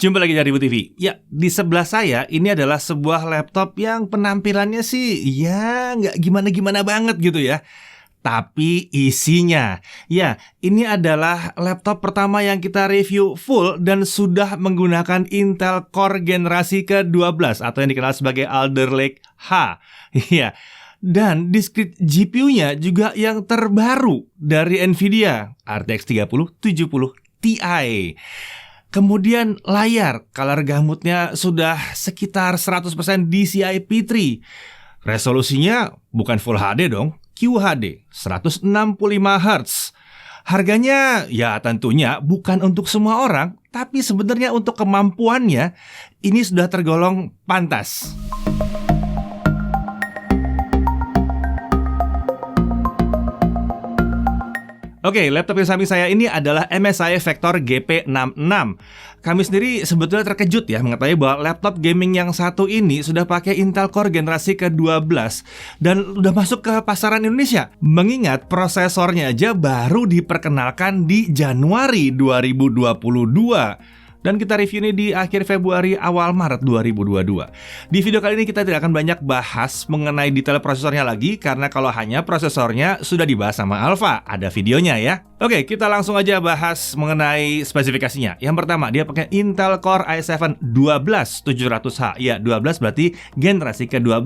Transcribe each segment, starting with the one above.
Jumpa lagi dari Ibu TV. Ya, di sebelah saya ini adalah sebuah laptop yang penampilannya sih ya nggak gimana-gimana banget gitu ya. Tapi isinya, ya ini adalah laptop pertama yang kita review full dan sudah menggunakan Intel Core generasi ke-12 atau yang dikenal sebagai Alder Lake H. Iya. Dan discrete GPU-nya juga yang terbaru dari Nvidia, RTX 3070 Ti. Kemudian layar, color gamutnya sudah sekitar 100% DCI P3. Resolusinya bukan Full HD dong, QHD 165 Hz. Harganya ya tentunya bukan untuk semua orang, tapi sebenarnya untuk kemampuannya ini sudah tergolong pantas. Oke, laptop yang samping saya ini adalah MSI Vector GP66. Kami sendiri sebetulnya terkejut ya mengetahui bahwa laptop gaming yang satu ini sudah pakai Intel Core generasi ke-12 dan udah masuk ke pasaran Indonesia. Mengingat prosesornya aja baru diperkenalkan di Januari 2022. Dan kita review ini di akhir Februari awal Maret 2022. Di video kali ini kita tidak akan banyak bahas mengenai detail prosesornya lagi, karena kalau hanya prosesornya sudah dibahas sama Alfa, ada videonya ya. Oke, kita langsung aja bahas mengenai spesifikasinya. Yang pertama, dia pakai Intel Core i7 12700H. Ya, 12 berarti generasi ke-12.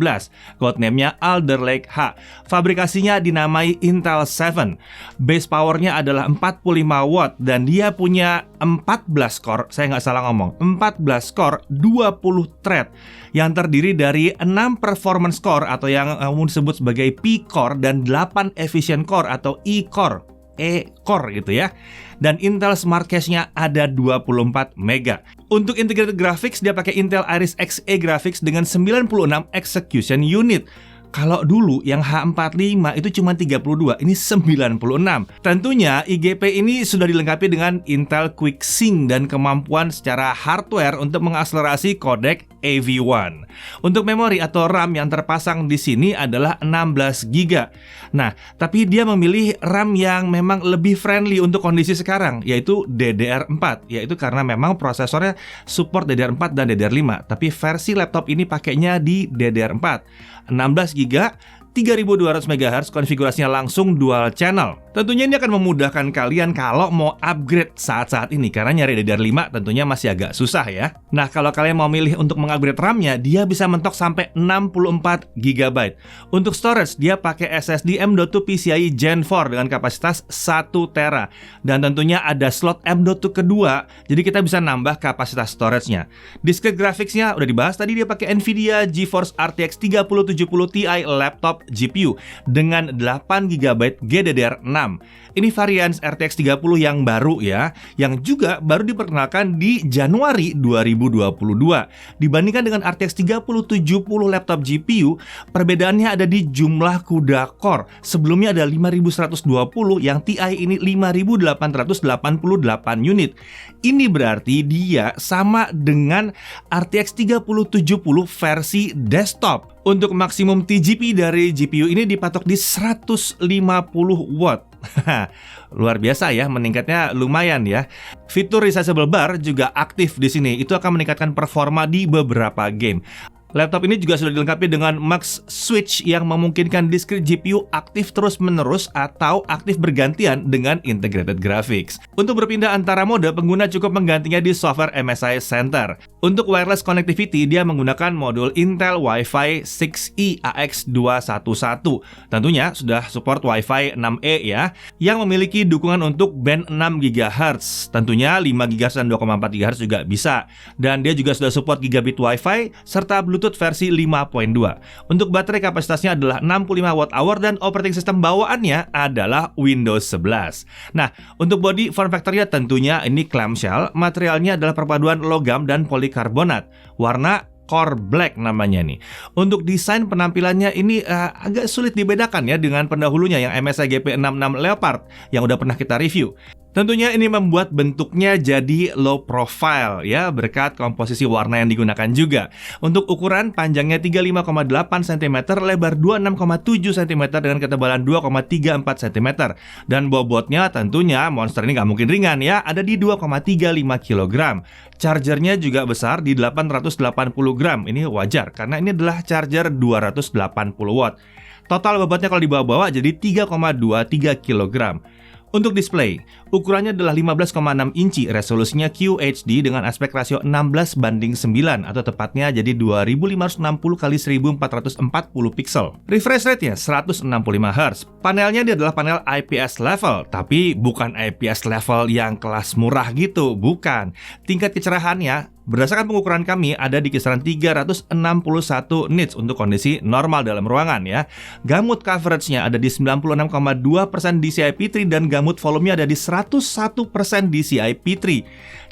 Codename-nya Alder Lake H. Fabrikasinya dinamai Intel 7. Base powernya adalah 45 watt dan dia punya 14 core, saya nggak salah ngomong, 14 core, 20 thread yang terdiri dari 6 performance core atau yang umum disebut sebagai P-core dan 8 efficient core atau E-core. E-core gitu ya. Dan Intel Smart Cache-nya ada 24 MB. Untuk integrated graphics dia pakai Intel Iris Xe graphics dengan 96 execution unit. Kalau dulu yang H45 itu cuma 32, ini 96. Tentunya IGP ini sudah dilengkapi dengan Intel QuickSync dan kemampuan secara hardware untuk mengakselerasi kodek AV1. Untuk memori atau RAM yang terpasang di sini adalah 16 GB. Nah, tapi dia memilih RAM yang memang lebih friendly untuk kondisi sekarang, yaitu DDR4, yaitu karena memang prosesornya support DDR4 dan DDR5, tapi versi laptop ini pakainya di DDR4. 16 GB, 3200 MHz, konfigurasinya langsung dual channel. Tentunya ini akan memudahkan kalian kalau mau upgrade saat-saat ini, karena nyari DDR5 tentunya masih agak susah ya. Nah, kalau kalian mau milih untuk mengupgrade RAM-nya, dia bisa mentok sampai 64 GB. Untuk storage, dia pakai SSD M.2 PCIe Gen 4 dengan kapasitas 1 TB. Dan tentunya ada slot M.2 kedua, jadi kita bisa nambah kapasitas storage-nya. Discrete graphics-nya udah dibahas tadi, dia pakai Nvidia GeForce RTX 3070 Ti laptop GPU dengan 8 GB GDDR6. Ini varian RTX 30 yang baru ya, yang juga baru diperkenalkan di Januari 2022. Dibandingkan dengan RTX 3070 laptop GPU, perbedaannya ada di jumlah CUDA core. Sebelumnya ada 5120, yang Ti ini 5888 unit. Ini berarti dia sama dengan RTX 3070 versi desktop. Untuk maksimum TGP dari GPU ini dipatok di 150 watt. Luar biasa ya, meningkatnya lumayan ya. Fitur resizable bar juga aktif di sini. Itu akan meningkatkan performa di beberapa game. Laptop ini juga sudah dilengkapi dengan Mux Switch yang memungkinkan discrete GPU aktif terus-menerus atau aktif bergantian dengan integrated graphics. Untuk berpindah antara mode, pengguna cukup menggantinya di software MSI Center. Untuk wireless connectivity, dia menggunakan modul Intel Wi-Fi 6E AX211. Tentunya sudah support Wi-Fi 6E ya, yang memiliki dukungan untuk band 6 GHz. Tentunya 5 GHz dan 2,4 GHz juga bisa. Dan dia juga sudah support gigabit Wi-Fi serta Bluetooth versi 5.2. Untuk baterai kapasitasnya adalah 65 Wh dan operating system bawaannya adalah Windows 11. Nah, untuk body form factor-nya tentunya ini clamshell, materialnya adalah perpaduan logam dan polikarbonat. Warna Core Black namanya nih. Untuk desain penampilannya ini agak sulit dibedakan ya dengan pendahulunya yang MSI GP66 Leopard yang udah pernah kita review. Tentunya ini membuat bentuknya jadi low profile ya, berkat komposisi warna yang digunakan juga. Untuk ukuran, panjangnya 35,8 cm, lebar 26,7 cm dengan ketebalan 2,34 cm. Dan bobotnya tentunya monster ini nggak mungkin ringan ya, ada di 2,35 kg. Chargernya juga besar di 880 gram. Ini wajar karena ini adalah charger 280 watt. Total bobotnya kalau dibawa-bawa jadi 3,23 kg. Untuk display, ukurannya adalah 15,6 inci, resolusinya QHD dengan aspek rasio 16:9 atau tepatnya jadi 2560 x 1440 pixel. Refresh rate-nya 165 Hz. Panelnya dia adalah panel IPS level, tapi bukan IPS level yang kelas murah gitu, bukan. Tingkat kecerahannya berdasarkan pengukuran kami ada di kisaran 361 nits untuk kondisi normal dalam ruangan ya. Gamut coveragenya ada di 96,2% DCI-P3 dan gamut volumenya ada di 101% DCI-P3.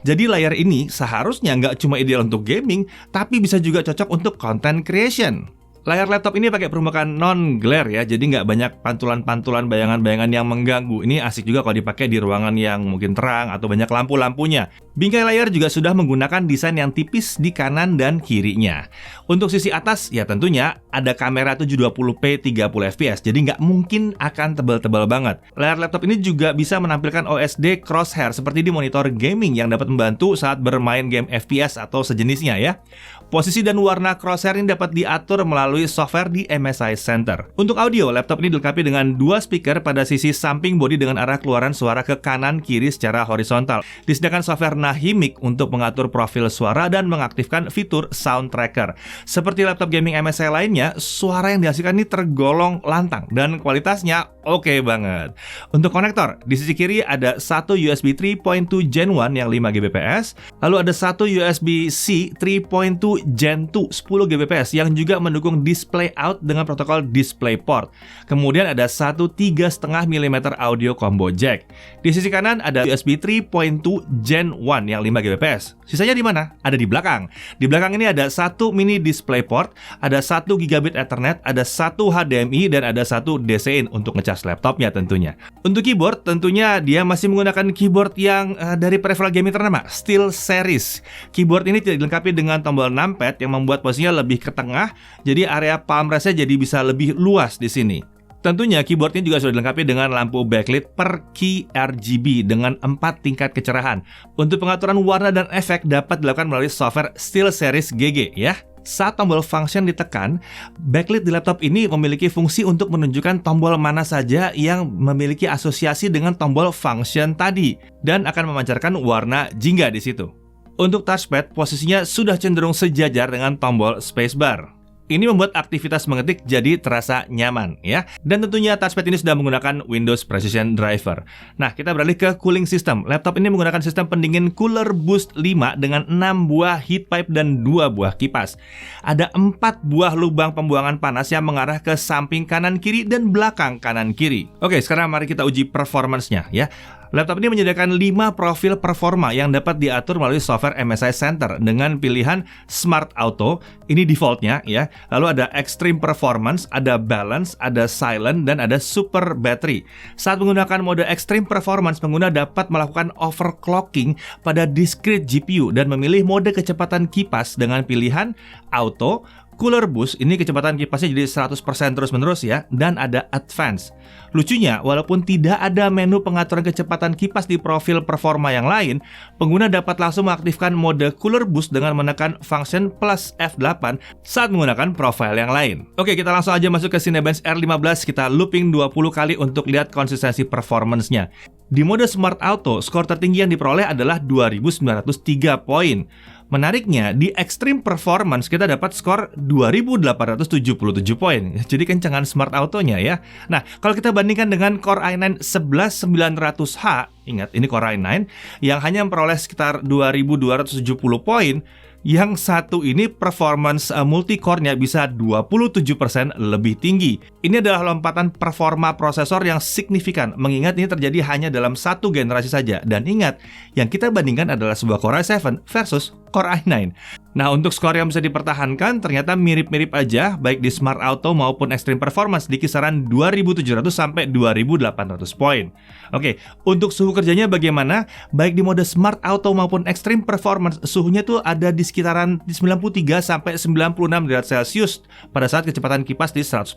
Jadi layar ini seharusnya nggak cuma ideal untuk gaming, tapi bisa juga cocok untuk content creation. Layar laptop ini pakai permukaan non-glare ya, jadi nggak banyak pantulan-pantulan bayangan-bayangan yang mengganggu. Ini asik juga kalau dipakai di ruangan yang mungkin terang atau banyak lampu-lampunya. Bingkai layar juga sudah menggunakan desain yang tipis di kanan dan kirinya. Untuk sisi atas, ya tentunya ada kamera 720p 30fps, jadi nggak mungkin akan tebal-tebal banget. Layar laptop ini juga bisa menampilkan OSD crosshair seperti di monitor gaming yang dapat membantu saat bermain game FPS atau sejenisnya ya. Posisi dan warna crosshair ini dapat diatur melalui software di MSI Center. Untuk audio, laptop ini dilengkapi dengan dua speaker pada sisi samping bodi dengan arah keluaran suara ke kanan-kiri secara horizontal. Disediakan software Nahimic untuk mengatur profil suara dan mengaktifkan fitur sound tracker. Seperti laptop gaming MSI lainnya, suara yang dihasilkan ini tergolong lantang dan kualitasnya oke banget. Untuk konektor, di sisi kiri ada satu USB 3.2 Gen 1 yang 5 Gbps, lalu ada satu USB-C 3.2 Gen 2 10 Gbps yang juga mendukung display out dengan protokol DisplayPort. Kemudian ada satu 3,5 mm audio combo jack. Di sisi kanan ada USB 3.2 Gen 1 yang 5 Gbps. Sisanya di mana? Ada di belakang. Di belakang ini ada satu mini DisplayPort, ada 1 Gigabit Ethernet, ada satu HDMI dan ada satu DC-in untuk ngecas laptopnya tentunya. Untuk keyboard, tentunya dia masih menggunakan keyboard yang dari peripheral gaming ternama, SteelSeries. Keyboard ini tidak dilengkapi dengan tombol numpad yang membuat posisinya lebih ke tengah, jadi area palm rest-nya jadi bisa lebih luas di sini. Tentunya keyboard ini juga sudah dilengkapi dengan lampu backlit per key RGB dengan 4 tingkat kecerahan. Untuk pengaturan warna dan efek dapat dilakukan melalui software SteelSeries GG ya. Saat tombol function ditekan, backlit di laptop ini memiliki fungsi untuk menunjukkan tombol mana saja yang memiliki asosiasi dengan tombol function tadi dan akan memancarkan warna jingga di situ. Untuk touchpad, posisinya sudah cenderung sejajar dengan tombol spacebar. Ini membuat aktivitas mengetik jadi terasa nyaman ya. Dan tentunya touchpad ini sudah menggunakan Windows Precision Driver. Nah, kita beralih ke cooling system. Laptop ini menggunakan sistem pendingin Cooler Boost 5 dengan 6 buah heat pipe dan 2 buah kipas. Ada 4 buah lubang pembuangan panas yang mengarah ke samping kanan kiri dan belakang kanan kiri. Oke, sekarang mari kita uji performance-nya ya. Laptop ini menyediakan 5 profil performa yang dapat diatur melalui software MSI Center dengan pilihan Smart Auto, ini defaultnya ya. Lalu ada Extreme Performance, ada Balance, ada Silent, dan ada Super Battery. Saat menggunakan mode Extreme Performance, pengguna dapat melakukan overclocking pada discrete GPU dan memilih mode kecepatan kipas dengan pilihan Auto. Cooler Boost, ini kecepatan kipasnya jadi 100% terus-menerus ya, dan ada Advance. Lucunya, walaupun tidak ada menu pengaturan kecepatan kipas di profil performa yang lain, pengguna dapat langsung mengaktifkan mode Cooler Boost dengan menekan function plus F8 saat menggunakan profil yang lain. Oke, kita langsung aja masuk ke Cinebench R15, kita looping 20 kali untuk lihat konsistensi performance-nya. Di mode Smart Auto, skor tertinggi yang diperoleh adalah 2.903 poin. Menariknya, di Extreme Performance kita dapat skor 2.877 poin. Jadi kencangan Smart Auto-nya ya. Nah, kalau kita bandingkan dengan Core i9 11900H, ingat ini Core i9 yang hanya memperoleh sekitar 2.270 poin, yang satu ini performance multi-core-nya bisa 27% lebih tinggi. Ini adalah lompatan performa prosesor yang signifikan, mengingat ini terjadi hanya dalam satu generasi saja. Dan ingat, yang kita bandingkan adalah sebuah Core i7 versus Core i9. Nah, untuk skor yang bisa dipertahankan ternyata mirip-mirip aja, baik di Smart Auto maupun Extreme Performance di kisaran 2.700 sampai 2.800 poin. Oke, untuk suhu kerjanya bagaimana? Baik di mode Smart Auto maupun Extreme Performance, suhunya tuh ada di sekitaran 93 sampai 96 derajat Celcius pada saat kecepatan kipas di 100%.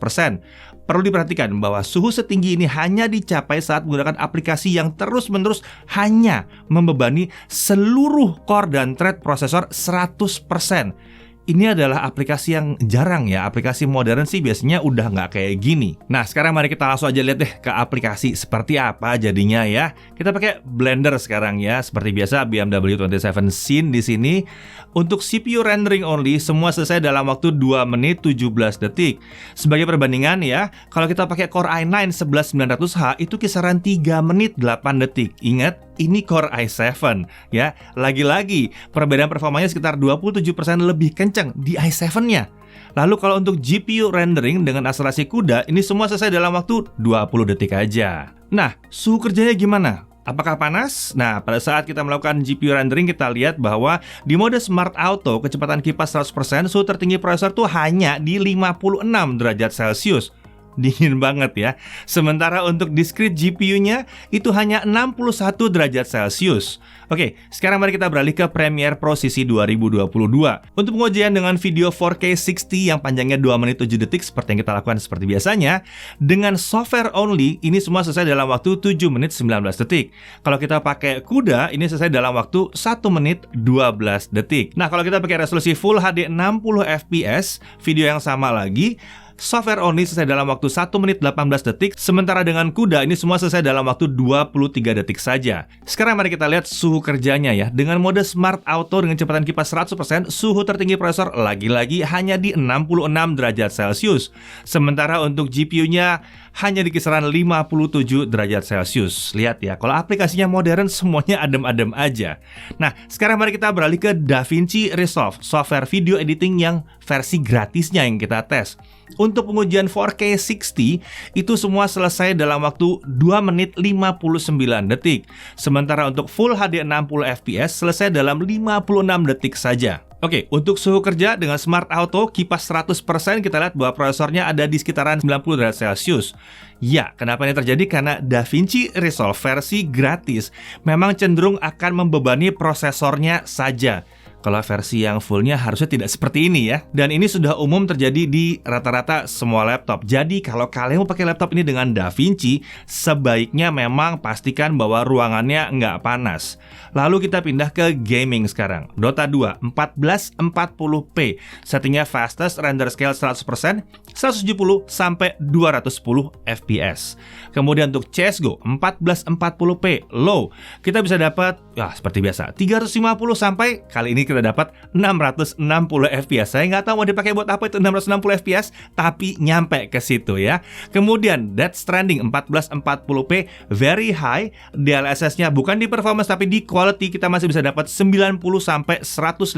Perlu diperhatikan bahwa suhu setinggi ini hanya dicapai saat menggunakan aplikasi yang terus-menerus hanya membebani seluruh core dan thread prosesor 100%. Ini adalah aplikasi yang jarang ya. Aplikasi modern sih biasanya udah nggak kayak gini. Nah, sekarang mari kita langsung aja lihat deh ke aplikasi seperti apa jadinya ya. Kita pakai Blender sekarang ya. Seperti biasa BMW 27 Scene di sini. Untuk CPU rendering only, semua selesai dalam waktu 2 menit 17 detik. Sebagai perbandingan ya, kalau kita pakai Core i9 11900H itu kisaran 3 menit 8 detik. Ingat, ini Core i7 ya. Lagi-lagi perbedaan performanya sekitar 27% lebih kencang di i7-nya. Lalu kalau untuk GPU rendering dengan akselerasi CUDA, ini semua selesai dalam waktu 20 detik aja. Nah, suhu kerjanya gimana? Apakah panas? Nah, pada saat kita melakukan GPU rendering, kita lihat bahwa di mode Smart Auto, kecepatan kipas 100%, suhu tertinggi prosesor tuh hanya di 56 derajat Celcius. Dingin banget ya. Sementara untuk discrete GPU-nya itu hanya 61 derajat Celcius. Oke, sekarang mari kita beralih ke Premiere Pro CC 2022. Untuk pengujian dengan video 4K 60 yang panjangnya 2 menit 7 detik seperti yang kita lakukan seperti biasanya, dengan software only ini semua selesai dalam waktu 7 menit 19 detik. Kalau kita pakai CUDA ini selesai dalam waktu 1 menit 12 detik. Nah, kalau kita pakai resolusi Full HD 60 fps, video yang sama lagi, software only selesai dalam waktu 1 menit 18 detik, sementara dengan CUDA ini semua selesai dalam waktu 23 detik saja. Sekarang mari kita lihat suhu kerjanya ya. Dengan mode Smart Auto dengan kecepatan kipas 100%, suhu tertinggi prosesor lagi-lagi hanya di 66 derajat Celcius. Sementara untuk GPU-nya hanya di kisaran 57 derajat Celcius. Lihat ya, kalau aplikasinya modern semuanya adem-adem aja. Nah, sekarang mari kita beralih ke DaVinci Resolve, software video editing yang versi gratisnya yang kita tes. Untuk pengujian 4K 60, itu semua selesai dalam waktu 2 menit 59 detik. Sementara untuk Full HD 60 fps selesai dalam 56 detik saja. Oke, untuk suhu kerja dengan Smart Auto kipas 100%, kita lihat bahwa prosesornya ada di sekitaran 90 derajat Celcius. Ya, kenapa ini terjadi? Karena DaVinci Resolve versi gratis memang cenderung akan membebani prosesornya saja. Kalau versi yang fullnya harusnya tidak seperti ini ya. Dan ini sudah umum terjadi di rata-rata semua laptop. Jadi kalau kalian mau pakai laptop ini dengan DaVinci, sebaiknya memang pastikan bahwa ruangannya nggak panas. Lalu kita pindah ke gaming sekarang. Dota 2 1440p, settingnya fastest render scale 100%, 170 sampai 210 fps. Kemudian untuk CSGO 1440p low, kita bisa dapat seperti biasa 350 sampai kali ini kita dapat 660 fps. Saya nggak tahu mau dipakai buat apa itu 660 fps, tapi nyampe ke situ ya. Kemudian Death Stranding 1440p very high, DLSS-nya bukan di performance tapi di quality, kita masih bisa dapat 90 sampai 150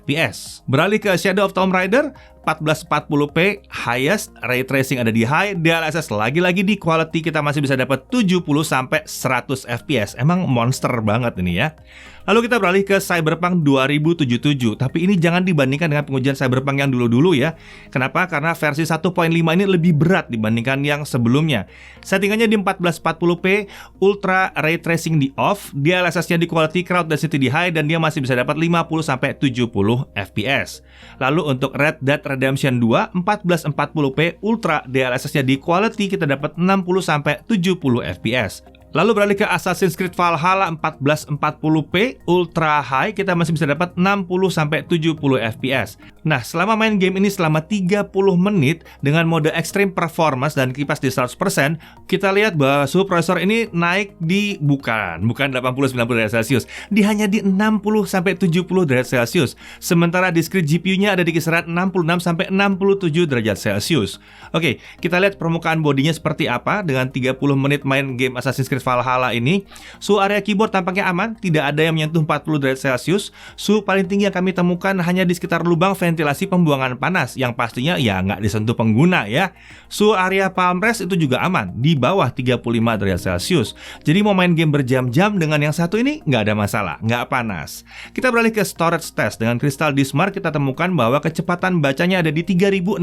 fps. Beralih ke Shadow of Tomb Raider 1440p highest, ray tracing ada di high, DLSS lagi-lagi di quality, kita masih bisa dapat 70 sampai 100 fps. Emang monster banget ini ya. Lalu kita beralih ke Cyberpunk 2077. Tapi ini jangan dibandingkan dengan pengujian Cyberpunk yang dulu-dulu ya. Kenapa? Karena versi 1.5 ini lebih berat dibandingkan yang sebelumnya. Settingannya di 1440p, ultra ray tracing di off, DLSS-nya di quality, crowd density di high, dan dia masih bisa dapat 50 sampai 70 fps. Lalu untuk Red Dead Redemption 2 1440p ultra, DLSS-nya di quality, kita dapat 60 sampai 70 fps. Lalu beralih ke Assassin's Creed Valhalla 1440p Ultra High, kita masih bisa dapat 60 sampai 70 fps. Nah, selama main game ini selama 30 menit dengan mode Extreme Performance dan kipas di 100%, kita lihat bahwa suhu prosesor ini naik di bukan 80-90 derajat Celcius, hanya di 60 sampai 70 derajat Celcius. Sementara discrete GPU-nya ada di kisaran 66 sampai 67 derajat Celcius. Oke, kita lihat permukaan bodinya seperti apa dengan 30 menit main game Assassin's Creed Valhalla ini. Suhu area keyboard tampaknya aman, tidak ada yang menyentuh 40 derajat Celcius. Suhu paling tinggi yang kami temukan hanya di sekitar lubang ventilasi ventilasi pembuangan panas yang pastinya ya nggak disentuh pengguna ya. Suhu area palm rest itu juga aman, di bawah 35 derajat Celcius. Jadi mau main game berjam-jam dengan yang satu ini nggak ada masalah, nggak panas. Kita beralih ke storage test. Dengan Crystal Disk Mark kita temukan bahwa kecepatan bacanya ada di 3605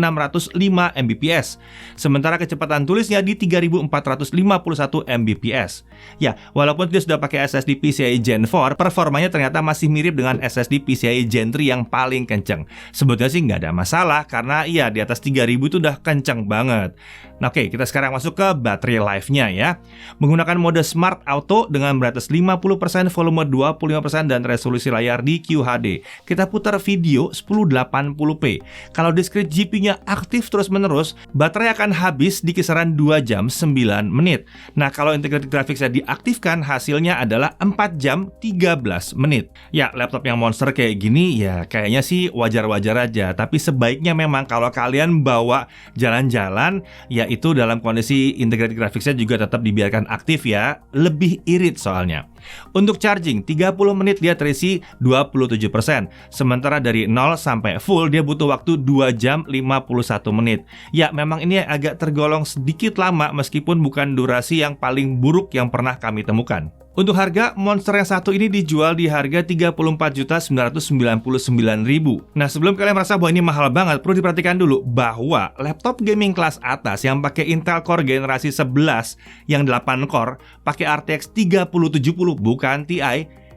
Mbps. Sementara kecepatan tulisnya di 3451 Mbps. Ya, walaupun dia sudah pakai SSD PCIe Gen 4, performanya ternyata masih mirip dengan SSD PCIe Gen 3 yang paling kenceng. Sebetulnya sih nggak ada masalah, karena ya di atas 3000 itu udah kenceng banget. Nah, oke, kita sekarang masuk ke baterai life-nya ya. Menggunakan mode Smart Auto dengan brightness 50%, volume 25%, dan resolusi layar di QHD. Kita putar video 1080p. Kalau discrete GPU-nya aktif terus-menerus, baterai akan habis di kisaran 2 jam 9 menit. Nah, kalau integrated graphics-nya diaktifkan, hasilnya adalah 4 jam 13 menit. Ya, laptop yang monster kayak gini ya kayaknya sih wajar-wajar aja. Tapi sebaiknya memang kalau kalian bawa jalan-jalan, ya itu dalam kondisi integrated graphics-nya juga tetap dibiarkan aktif ya. Lebih irit soalnya. Untuk charging, 30 menit dia terisi 27%. Sementara dari 0 sampai full dia butuh waktu 2 jam 51 menit. Ya, memang ini agak tergolong sedikit lama meskipun bukan durasi yang paling buruk yang pernah kami temukan. Untuk harga, monster yang satu ini dijual di harga Rp34.999.000. Nah, sebelum kalian merasa bahwa ini mahal banget, perlu diperhatikan dulu bahwa laptop gaming kelas atas yang pakai Intel Core generasi 11 yang 8 core, pakai RTX 3070 bukan Ti,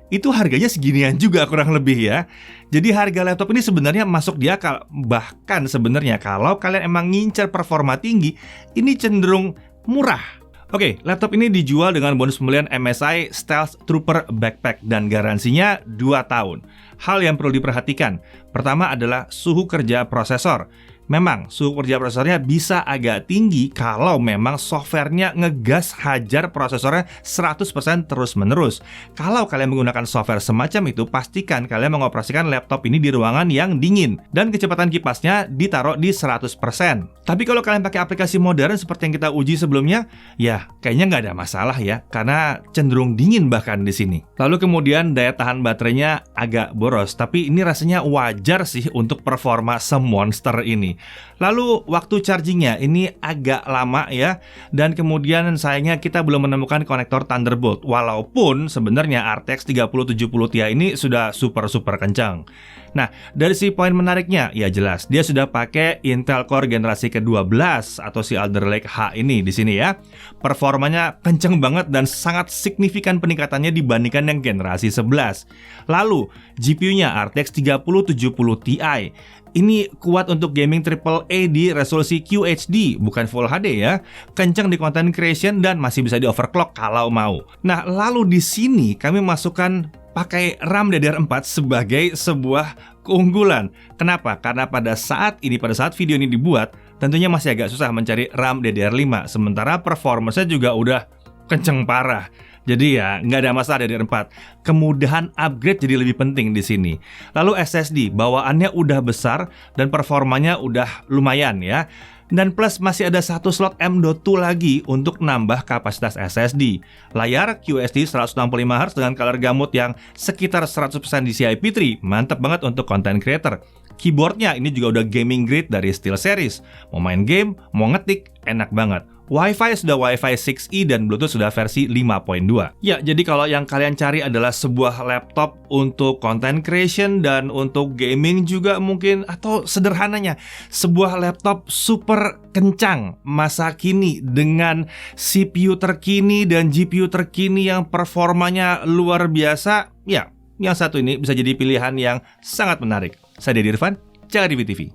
itu harganya seginian juga kurang lebih ya. Jadi harga laptop ini sebenarnya masuk di akal. Bahkan sebenarnya kalau kalian emang ngincer performa tinggi, ini cenderung murah. Oke, laptop ini dijual dengan bonus pembelian MSI Stealth Trooper Backpack dan garansinya 2 tahun. Hal yang perlu diperhatikan, pertama adalah suhu kerja prosesor. Memang suhu kerja prosesornya bisa agak tinggi kalau memang softwarenya ngegas hajar prosesornya 100% terus-menerus. Kalau kalian menggunakan software semacam itu, pastikan kalian mengoperasikan laptop ini di ruangan yang dingin dan kecepatan kipasnya ditaruh di 100%. Tapi kalau kalian pakai aplikasi modern seperti yang kita uji sebelumnya, ya kayaknya nggak ada masalah ya, karena cenderung dingin bahkan di sini. Lalu kemudian daya tahan baterainya agak boros, tapi ini rasanya wajar sih untuk performa semonster ini. Lalu waktu chargingnya ini agak lama ya, dan kemudian sayangnya kita belum menemukan konektor Thunderbolt, walaupun sebenarnya RTX 3070 Ti ini sudah super kencang. Nah, dari si poin menariknya, ya jelas dia sudah pakai Intel Core generasi ke-12 atau si Alder Lake H ini di sini ya. Performanya kenceng banget dan sangat signifikan peningkatannya dibandingkan yang generasi 11. Lalu, GPU-nya RTX 3070 Ti. Ini kuat untuk gaming AAA di resolusi QHD, bukan Full HD ya. Kencang di content creation dan masih bisa di overclock kalau mau. Nah, lalu di sini kami masukkan pakai RAM DDR4 sebagai sebuah keunggulan. Kenapa? Karena pada saat video ini dibuat, tentunya masih agak susah mencari RAM DDR5, sementara performanya juga udah kenceng parah. Jadi ya nggak ada masalah DDR4. Kemudahan upgrade jadi lebih penting di sini. Lalu SSD bawaannya udah besar dan performanya udah lumayan ya. Dan plus masih ada satu slot M.2 lagi untuk nambah kapasitas SSD. Layar QHD 165Hz dengan color gamut yang sekitar 100% DCI-P3. Mantap banget untuk content creator. Keyboardnya ini juga udah gaming grade dari SteelSeries. Mau main game, mau ngetik, enak banget. Wi-Fi sudah Wi-Fi 6E dan Bluetooth sudah versi 5.2. Ya, jadi kalau yang kalian cari adalah sebuah laptop untuk content creation dan untuk gaming juga mungkin, atau sederhananya sebuah laptop super kencang masa kini dengan CPU terkini dan GPU terkini yang performanya luar biasa, ya, yang satu ini bisa jadi pilihan yang sangat menarik. Saya Deddy Irfan, Jaga TV.